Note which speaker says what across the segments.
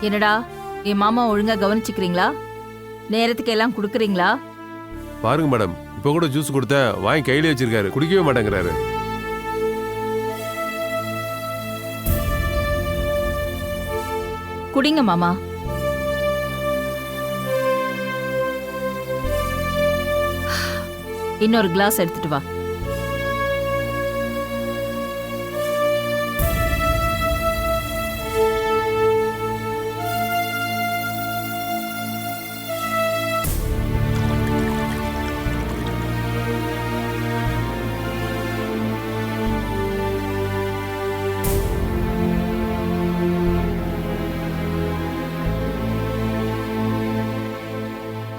Speaker 1: என்னடா என் மாமா ஒழுங்கா கவனிச்சுக்கிறீங்களா? நேரத்துக்கு எல்லாம் கொடுக்குறீங்களா?
Speaker 2: பாருங்க மேடம், இப்போ கூட ஜூஸ் கொடுத்த வாங்கி கையில வச்சிருக்காரு, குடிக்கவே மாட்டேங்கிறாரு.
Speaker 1: குடிங்க மாமா. இன்னொரு கிளாஸ் எடுத்துட்டு வா.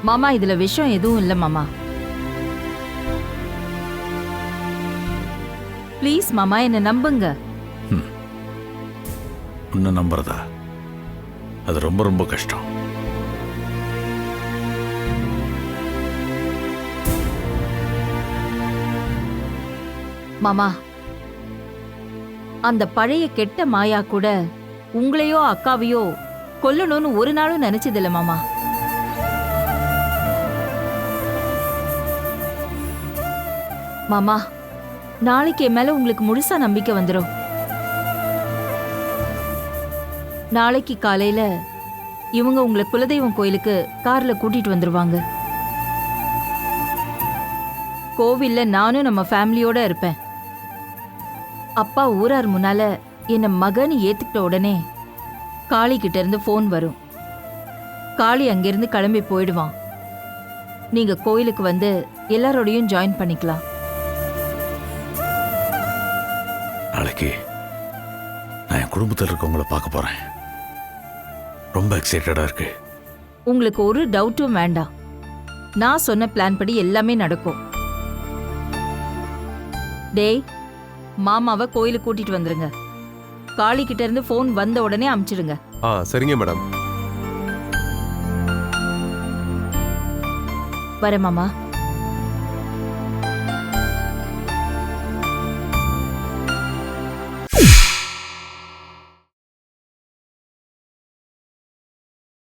Speaker 1: மாமா இதுல விஷயம் எதுவும் இல்ல மாமா. ப்ளீஸ் மாமா, என்ன நம்புங்க.
Speaker 3: உன்னை நம்புறதா? அது ரொம்ப ரொம்ப கஷ்டம்.
Speaker 1: மாமா, அந்த பழைய கெட்ட மாயா கூட உங்களையோ அக்காவையோ கொல்லணும்னு ஒரு நாளும் நினைச்சதில்ல மாமா. மாமா, நாளைக்கு என் மேல உங்களுக்கு முழுசா நம்பிக்கை வந்துடும். நாளைக்கு காலையில இவங்க உங்களை குலதெய்வம் கோயிலுக்கு கார்ல கூட்டிட்டு வந்துருவாங்க. கோவில்ல நானும் நம்ம ஃபேமிலியோட இருப்பேன். அப்பா ஊரார் முன்னால என்ன மகன் ஏத்துக்கிட்ட உடனே காளி கிட்ட இருந்து போன் வரும். காளி அங்கிருந்து கிளம்பி போயிடுவான். நீங்க கோயிலுக்கு வந்து எல்லாரோடையும் ஜாயின் பண்ணிக்கலாம்.
Speaker 3: நாளைக்கு நான் என் குடும்பத்தில் இருக்கவங்கள பார்க்க போறேன். ரொம்ப எக்ஸைட்டடா இருக்கு.
Speaker 1: உங்களுக்கு ஒரு டவுட்டும் வேண்டாம். நான் சொன்ன பிளான் படி எல்லாமே நடக்கும். டேய், மாமாவை கோயிலுக்கு கூட்டிட்டு வந்துருங்க. காளி கிட்ட இருந்து போன் வந்த உடனே அனுப்பிச்சிடுங்க.
Speaker 2: சரிங்க மேடம்.
Speaker 1: வரேன் மாமா.